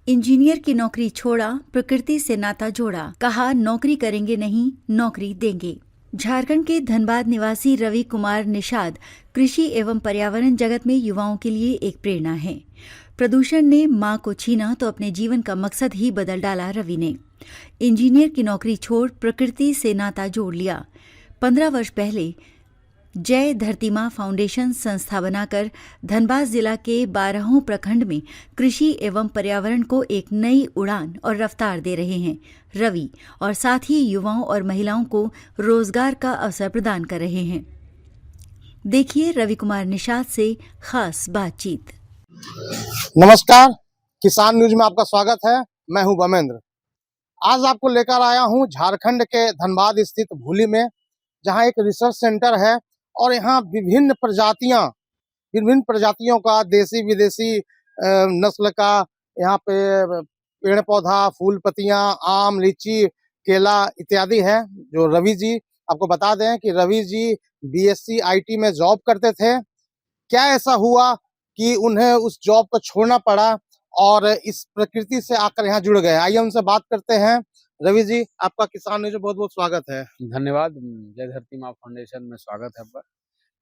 Engineer की नौकरी छोड़ा, प्रकृति से नाता जोड़ा, कहा नौकरी करेंगे नहीं, नौकरी देंगे। झारखंड के धनबाद निवासी रवि कुमार निषाद कृषि एवं पर्यावरण जगत में युवाओं के लिए एक प्रेरणा है। प्रदूषण ने मां को छीना तो अपने जीवन का मकसद ही बदल डाला रवि ने। इंजीनियर की नौकरी छोड़ प्रकृति से नाता जोड़ लिया। 15 वर्ष पहले जय धरती मां फाउंडेशन संस्था बनाकर धनबाद जिला के 12 प्रखंड में कृषि एवं पर्यावरण को एक नई उड़ान और रफ्तार दे रहे हैं रवि, और साथ ही युवाओं और महिलाओं को रोजगार का अवसर प्रदान कर रहे हैं। देखिए रवि कुमार निषाद से खास बातचीत। नमस्कार, किसान न्यूज में आपका स्वागत है। मैं हूं बमेंद्र। आज आपको लेकर आया हूं झारखंड के धनबाद स्थित भूली में, जहां एक रिसर्च सेंटर है और यहां विभिन्न प्रजातियों का देसी विदेशी नस्ल का यहाँ पे पेड़ पौधा, फूल पत्तियां, आम, लीची, केला इत्यादि है। जो रवि जी, आपको बता दें कि रवि जी बीएससी आईटी में जॉब करते थे। क्या ऐसा हुआ कि उन्हें उस जॉब को छोड़ना पड़ा और इस प्रकृति से आकर यहाँ जुड़ गए? आइए उनसे बात करते हैं। रवि जी, आपका किसान न्यूज़ में बहुत बहुत स्वागत है। धन्यवाद। जय धरती माँ फाउंडेशन में स्वागत है आपका।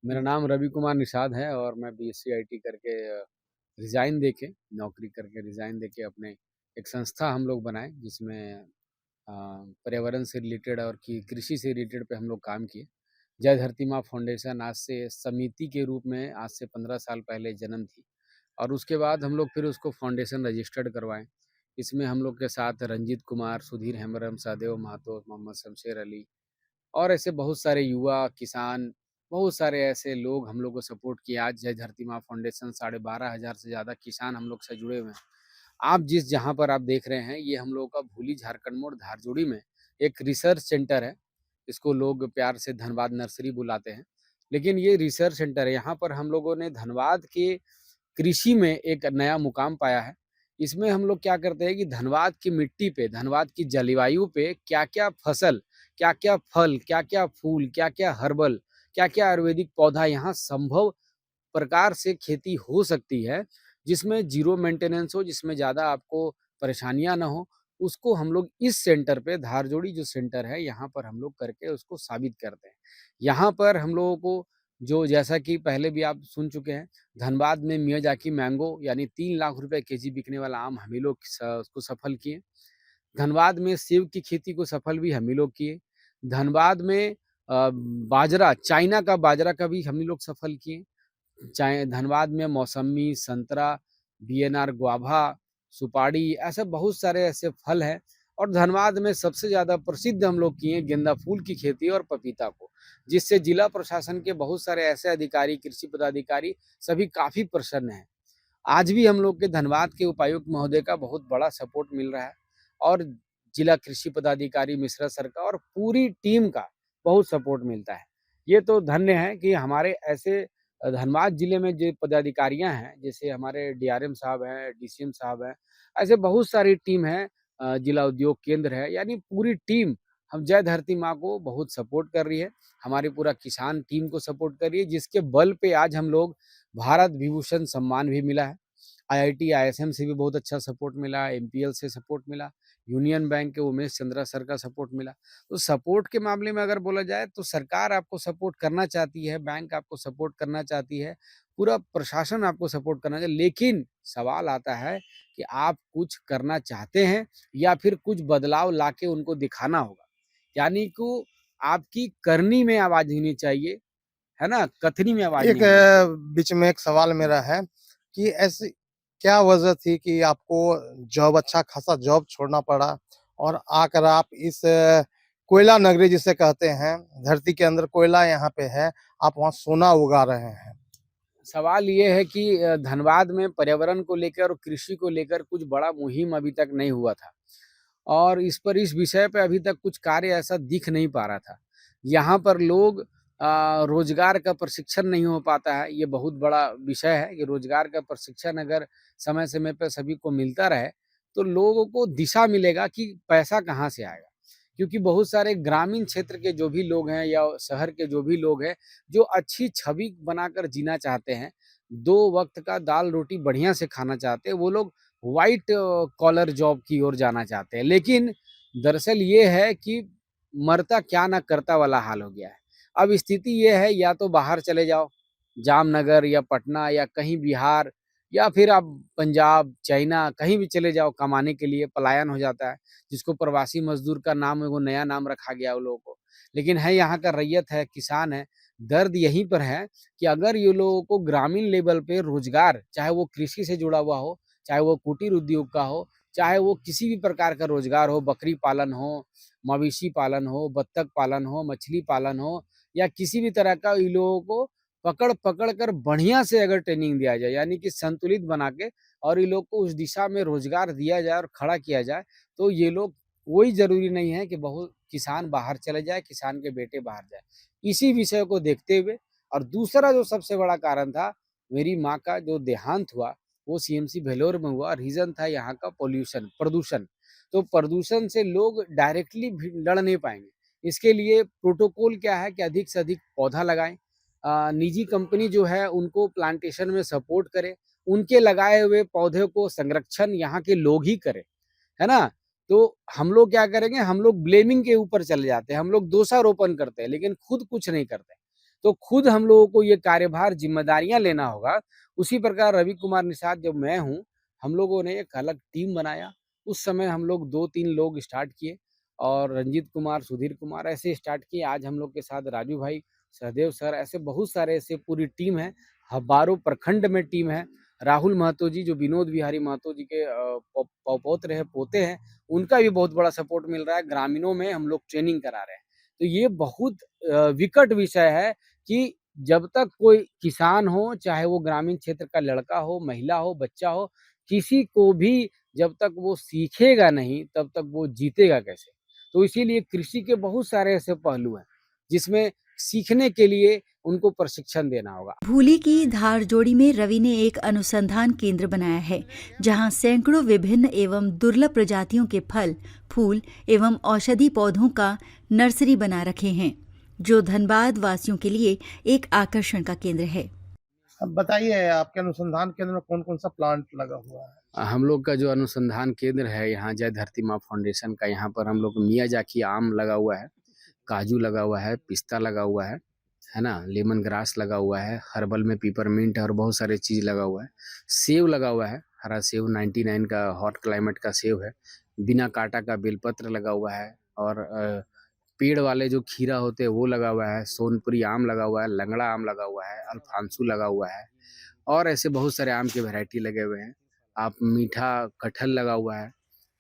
मेरा नाम रवि कुमार निषाद है और मैं बीएससी आईटी करके रिज़ाइन देके नौकरी करके रिज़ाइन देके अपने एक संस्था हम लोग बनाए, जिसमें पर्यावरण से रिलेटेड और कृषि से रिलेटेड पे हम लोग काम किए। जय धरती माँ फाउंडेशन आज से समिति के रूप में आज से 15 साल पहले जन्म थी और उसके बाद हम लोग फिर उसको फाउंडेशन रजिस्टर्ड करवाएं। इसमें हम लोग के साथ रंजीत कुमार, सुधीर हेम्ब्रम, सहदेव महतो, मोहम्मद शमशेर अली और ऐसे बहुत सारे युवा किसान, बहुत सारे ऐसे लोग हम लोग को सपोर्ट किए। आज जय धरती माँ फाउंडेशन 12,500 से ज़्यादा किसान हम लोग से जुड़े हुए हैं। आप जिस जहाँ पर आप देख रहे हैं, ये हम लोगों का भूली झारखंड मोड़ धारजोड़ी में एक रिसर्च सेंटर है। इसको लोग प्यार से धनबाद नर्सरी बुलाते हैं, लेकिन ये रिसर्च सेंटर है। यहाँ पर हम लोगों ने धनबाद के कृषि में एक नया मुकाम पाया है। इसमें हम लोग क्या करते हैं कि धनबाद की मिट्टी पे, धनबाद की जलवायु पे क्या-क्या फसल, क्या-क्या फल, क्या-क्या फूल, क्या-क्या हर्बल, क्या-क्या आयुर्वेदिक पौधा यहाँ संभव प्रकार से खेती हो सकती है, जिसमें ज़ीरो मेंटेनेंस हो, जिसमें ज़्यादा आपको परेशानियाँ ना हो, उसको हम लोग इस सेंटर पे धारजोड़ी जो सेंटर है, यहाँ पर हम लोग करके उसको साबित करते हैं। यहाँ पर हम लोगों को जो, जैसा कि पहले भी आप सुन चुके हैं, धनबाद में मियाज़ाकी मैंगो यानी 3 लाख रुपए केजी बिकने वाला आम हम ही लोग उसको सफल किए। धनबाद में सेब की खेती को सफल भी हम ही लोग किए। धनबाद में बाजरा, चाइना का बाजरा का भी हम ही लोग सफल किए। चाहे धनबाद में मौसम्मी, संतरा, बीएनआर गुआभा, सुपारी, ऐसे बहुत सारे ऐसे फल हैं। और धनबाद में सबसे ज़्यादा प्रसिद्ध हम लोग किए गेंदा फूल की खेती और पपीता को, जिससे जिला प्रशासन के बहुत सारे ऐसे अधिकारी, कृषि पदाधिकारी सभी काफ़ी प्रसन्न हैं। आज भी हम लोग के धनबाद के उपायुक्त महोदय का बहुत बड़ा सपोर्ट मिल रहा है और जिला कृषि पदाधिकारी मिश्रा सर का और पूरी टीम का बहुत सपोर्ट मिलता है। ये तो धन्य है कि हमारे ऐसे धनबाद जिले में जो पदाधिकारियां हैं, जैसे हमारे डीआरएम साहब हैं, डीसीएम साहब हैं, ऐसे बहुत सारी टीम है, जिला उद्योग केंद्र है, यानी पूरी टीम हम जय धरती माँ को बहुत सपोर्ट कर रही है। हमारी पूरा किसान टीम को सपोर्ट कर रही है, जिसके बल पे आज हम लोग भारत विभूषण सम्मान भी मिला है। आईआईटी, आईएसएम से भी बहुत अच्छा सपोर्ट मिला, एमपीएल से सपोर्ट मिला, यूनियन बैंक के उमेश चंद्रा सर का सपोर्ट मिला। तो सपोर्ट के मामले में अगर बोला जाए तो सरकार आपको सपोर्ट करना चाहती है, बैंक आपको सपोर्ट करना चाहती है, पूरा प्रशासन आपको सपोर्ट करना चाहिए, लेकिन सवाल आता है कि आप कुछ करना चाहते हैं या फिर कुछ बदलाव लाके उनको दिखाना होगा। यानी कि आपकी करनी में आवाज होनी चाहिए, है ना? कथनी में आवाज एक नहीं होनी चाहिए। बीच में एक सवाल मेरा है कि ऐसी क्या वजह थी कि आपको जॉब, अच्छा खासा जॉब छोड़ना पड़ा और आकर आप इस कोयला नगरी जिसे कहते हैं, धरती के अंदर कोयला यहाँ पे है, आप वहाँ सोना उगा रहे हैं? सवाल ये है कि धनबाद में पर्यावरण को लेकर और कृषि को लेकर कुछ बड़ा मुहिम अभी तक नहीं हुआ था और इस विषय पे अभी तक कुछ कार्य ऐसा दिख नहीं पा रहा था। यहाँ पर लोग रोजगार का प्रशिक्षण नहीं हो पाता है, ये बहुत बड़ा विषय है कि रोजगार का प्रशिक्षण अगर समय-समय पे सभी को मिलता रहे, तो लोगों को दिशा मिलेगा कि पैसा कहाँ से आएगा। क्योंकि बहुत सारे ग्रामीण क्षेत्र के जो भी लोग हैं या शहर के जो भी लोग हैं, जो अच्छी छवि बनाकर जीना चाहते हैं, 2 वक़्त का दाल-रोटी बढ़िया से खाना चाहते हैं, वो लोग वाइट कॉलर जॉब की ओर जाना चाहते हैं। लेकिन दरअसल ये है कि मरता क्या ना करता वाला हाल हो गया है। अब स्थिति ये है, या तो बाहर चले जाओ, जामनगर या पटना या कहीं बिहार, या फिर आप पंजाब, चाइना कहीं भी चले जाओ कमाने के लिए, पलायन हो जाता है, जिसको प्रवासी मजदूर का नाम एगो नया नाम रखा गया उन लोगों को। लेकिन है यहाँ का रैयत है, किसान है। दर्द यहीं पर है कि अगर ये लोगों को ग्रामीण लेवल पे रोजगार, चाहे वो कृषि से जुड़ा हुआ हो, चाहे वो कुटीर उद्योग का हो, चाहे वो किसी भी प्रकार का रोजगार हो, बकरी पालन हो, मवेशी पालन हो, बत्तख पालन हो, मछली पालन हो, या किसी भी तरह का, इन लोगों को पकड़ कर बढ़िया से अगर ट्रेनिंग दिया जाए, यानी कि संतुलित बना के, और ये लोग को उस दिशा में रोजगार दिया जाए और खड़ा किया जाए, तो ये लोग, कोई जरूरी नहीं है कि बहुत किसान बाहर चले जाए, किसान के बेटे बाहर जाए। इसी विषय को देखते हुए, और दूसरा जो सबसे बड़ा कारण था, मेरी माँ का जो देहांत हुआ वो सीएमसी भेलोर में हुआ। रीजन था यहाँ का पॉल्यूशन, प्रदूषण। तो प्रदूषण से लोग डायरेक्टली लड़ नहीं पाएंगे। इसके लिए प्रोटोकॉल क्या है कि अधिक से अधिक पौधा लगाएं। निजी कंपनी जो है उनको प्लांटेशन में सपोर्ट करे, उनके लगाए हुए पौधे को संरक्षण यहाँ के लोग ही करें, है ना। तो हम लोग क्या करेंगे, हम लोग ब्लेमिंग के ऊपर चले जाते हैं, हम लोग दोषारोपण करते हैं, लेकिन खुद कुछ नहीं करते। तो खुद हम लोगों को ये कार्यभार, जिम्मेदारियां लेना होगा। उसी प्रकार रवि कुमार निषाद जब मैं हूँ, हम लोगों ने एक अलग टीम बनाया। उस समय हम लोग 2-3 लोग स्टार्ट किए, और रंजीत कुमार, सुधीर कुमार ऐसे स्टार्ट किए। आज हम लोग के साथ राजू भाई, सहदेव सर, ऐसे बहुत सारे, ऐसे पूरी टीम है। 12 प्रखंड में टीम है। राहुल महतो जी, जो विनोद बिहारी महतो जी के पौत्र है, पोते हैं, उनका भी बहुत बड़ा सपोर्ट मिल रहा है। ग्रामीणों में हम लोग ट्रेनिंग करा रहे हैं। तो ये बहुत विकट विषय है कि जब तक कोई किसान हो, चाहे वो ग्रामीण क्षेत्र का लड़का हो, महिला हो, बच्चा हो, किसी को भी जब तक वो सीखेगा नहीं, तब तक वो जीतेगा कैसे। तो इसीलिए कृषि के बहुत सारे ऐसे पहलू हैं जिसमें सीखने के लिए उनको प्रशिक्षण देना होगा। भूली की धार जोड़ी में रवि ने एक अनुसंधान केंद्र बनाया है, जहां सैकड़ों विभिन्न एवं दुर्लभ प्रजातियों के फल, फूल एवं औषधि पौधों का नर्सरी बना रखे हैं, जो धनबाद वासियों के लिए एक आकर्षण का केंद्र है। अब बताइए, आपके अनुसंधान केंद्र में कौन कौन सा प्लांट लगा हुआ है? हम लोग का जो अनुसंधान केंद्र है यहाँ जय धरती माँ फाउंडेशन का, यहाँ पर हम लोग मियाजाकी आम लगा हुआ है, काजू लगा हुआ है, पिस्ता लगा हुआ है ना, लेमन ग्रास लगा हुआ है, हर्बल में पीपरमिंट और बहुत सारे चीज़ लगा हुआ है। सेब लगा हुआ है, हरा सेब 99 का हॉट क्लाइमेट का सेब है। बिना कांटा का बेलपत्र लगा हुआ है, और पेड़ वाले जो खीरा होते हैं वो लगा हुआ है। सोनपुरी आम लगा हुआ है, लंगड़ा आम लगा हुआ है, अल्फांसू लगा हुआ है, और ऐसे बहुत सारे आम के वैरायटी लगे हुए हैं। आप मीठा कटहल लगा हुआ है,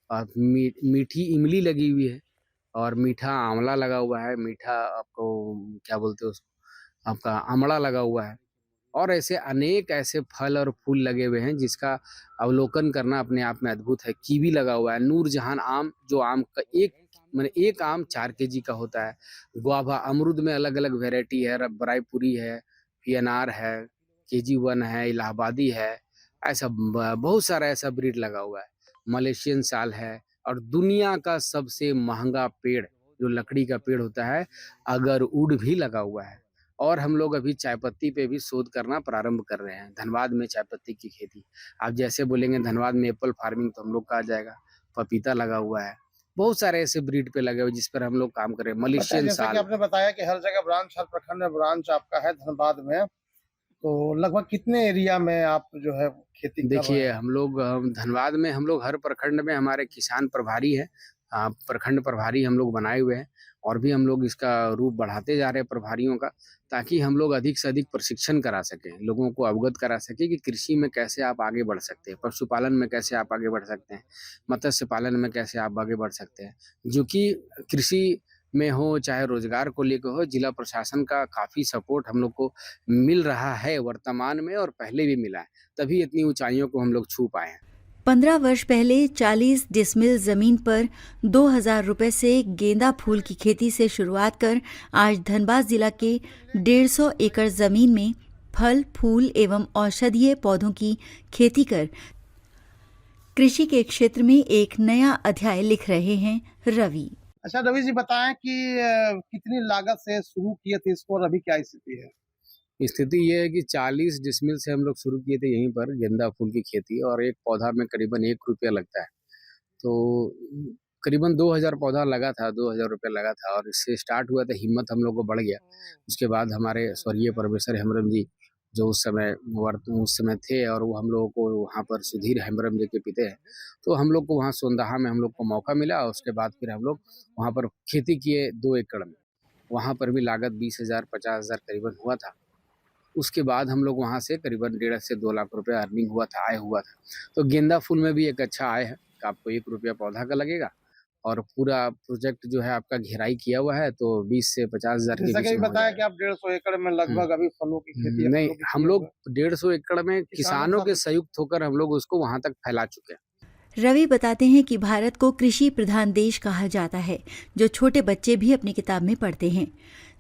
और मीठी इमली लगी हुई है, और मीठा आंवला लगा हुआ है, मीठा आपको क्या बोलते हैं उसको, आपका आमड़ा लगा हुआ है। और ऐसे अनेक ऐसे फल और फूल लगे हुए हैं जिसका अवलोकन करना अपने आप में अद्भुत है। कीवी लगा हुआ है, नूरजहान आम, जो आम का एक आम 4 केजी का होता है। गुआवा, अमरूद में अलग अलग वेराइटी है, रायपुरी है, पीएनआर है, KG1 है, इलाहाबादी है, ऐसा बहुत सारा ऐसा ब्रीड लगा हुआ है। मलेशियन साल है, और दुनिया का सबसे महंगा पेड़ जो लकड़ी का पेड़ होता है, अगरउड भी लगा हुआ है। और हम लोग अभी चाय पत्ती पे भी शोध करना प्रारंभ कर रहे हैं। धनबाद में चाय पत्ती की खेती, आप जैसे बोलेंगे धनबाद में एप्पल फार्मिंग, तो हम लोग का आ जाएगा। पपीता लगा हुआ है, बहुत सारे ऐसे ब्रीड पे लगे हुए जिस पर हम लोग काम कर रहे हैं। मलेशियन जैसे कि साल। आपने बताया कि हर जगह ब्रांच, हर प्रखंड में ब्रांच आपका है धनबाद में, तो लगभग कितने एरिया में आप जो है खेती कर रहे देखिए, हैं? हम धनबाद में, हम लोग हर प्रखंड में हमारे किसान प्रभारी हैं, प्रखंड प्रभारी हम लोग बनाए हुए हैं, और भी हम लोग इसका रूप बढ़ाते जा रहे हैं प्रभारियों का, ताकि हम लोग अधिक से अधिक प्रशिक्षण करा सकें, लोगों को अवगत करा सकें कि कृषि में कैसे आप आगे बढ़ सकते हैं, पशुपालन में कैसे आप आगे बढ़ सकते हैं, मत्स्य पालन में कैसे आप आगे बढ़ सकते हैं। जो कि कृषि में हो, चाहे रोजगार को लेकर हो, जिला प्रशासन का काफ़ी सपोर्ट हम लोग को मिल रहा है वर्तमान में, और पहले भी मिला है, तभी इतनी ऊंचाइयों को हम लोग छू पाए हैं। 15 वर्ष पहले 40 डिसमिल जमीन पर 2000 रुपए से गेंदा फूल की खेती से शुरुआत कर आज धनबाद जिला के 150 एकड़ जमीन में फल, फूल एवं औषधीय पौधों की खेती कर कृषि के क्षेत्र में एक नया अध्याय लिख रहे हैं रवि। अच्छा रवि जी, बताएं कि कितनी लागत से शुरू किए थे इसको और अभी क्या स्थिति है? स्थिति ये है कि 40 डिसमिल से हम लोग शुरू किए थे यहीं पर गेंदा फूल की खेती, और एक पौधा में करीबन 1 रुपया लगता है। तो करीबन 2000 पौधा लगा था, 2000 रुपया लगा था, और इससे स्टार्ट हुआ था, हिम्मत हम लोग को बढ़ गया। उसके बाद हमारे स्वर्गीय प्रोफेसर हेम्ब्रम जी जो उस समय थे, और वो हम लोगों को वहाँ पर सुधीर हेम्ब्रम जी के पिता हैं, तो हम लोग को वहाँ सोंदहा में हम लोग को मौका मिला। उसके बाद फिर हम लोग वहाँ पर खेती किए 2 एकड़ में। वहाँ पर भी लागत 20,000 50,000 करीबन हुआ था। उसके बाद हम लोग वहाँ से करीबन 1.5 से 2 लाख रुपए अर्निंग हुआ था, आय हुआ था। तो गेंदा फूल में भी एक अच्छा आय है, आपको 1 रुपया पौधा का लगेगा, और पूरा प्रोजेक्ट जो है आपका घेराई किया हुआ है, तो 20 से 50,000 के जैसा बीच कि में हो बताया जाएगा। कि आप 150 एकड़ में लगभग अभी फलों की खेती नहीं, हम लोग 150 एकड़ में किसानों के साथ- संयुक्त होकर हम लोग उसको वहाँ तक फैला चुके हैं। रवि बताते हैं कि भारत को कृषि प्रधान देश कहा जाता है, जो छोटे बच्चे भी अपनी किताब में पढ़ते हैं।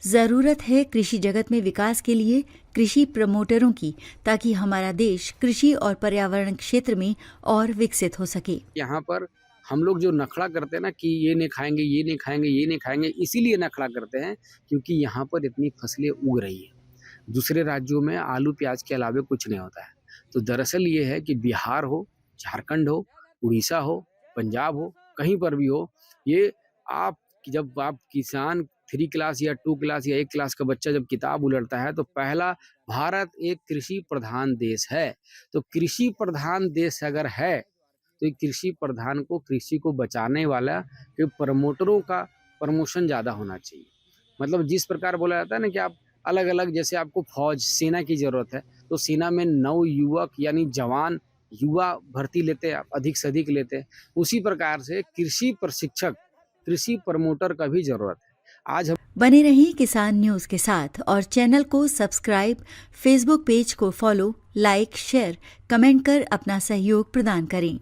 जरूरत है कृषि जगत में विकास के लिए कृषि प्रमोटरों की, ताकि हमारा देश कृषि और पर्यावरण क्षेत्र में और विकसित हो सके। यहाँ पर हम लोग जो नखड़ा करते हैं ना कि ये नहीं खाएंगे, ये नहीं खाएंगे, ये नहीं खाएंगे, इसीलिए नखड़ा करते हैं क्योंकि यहाँ पर इतनी फसलें उग रही है। दूसरे राज्यों में आलू प्याज के अलावे कुछ नहीं होता है। तो दरअसल ये है कि बिहार हो, झारखंड हो, उड़ीसा हो, पंजाब हो, कहीं पर भी हो, ये आप जब आप किसान 3 क्लास या 2 क्लास या 1 क्लास का बच्चा जब किताब उलटता है, तो पहला भारत एक कृषि प्रधान देश है। तो कृषि प्रधान देश अगर है, तो ये कृषि प्रधान को, कृषि को बचाने वाला के प्रमोटरों का प्रमोशन ज़्यादा होना चाहिए। मतलब जिस प्रकार बोला जाता है ना कि आप अलग-अलग, जैसे आपको फौज, सेना की ज़रूरत है, तो सेना में नवयुवक यानी जवान युवा भर्ती लेते हैं, अधिक से अधिक लेते हैं। उसी प्रकार से कृषि प्रशिक्षक, कृषि प्रमोटर का भी ज़रूरत है। आज हम बने रहिए किसान न्यूज के साथ और चैनल को सब्सक्राइब, फेसबुक पेज को फॉलो, लाइक, शेयर, कमेंट कर अपना सहयोग प्रदान करें।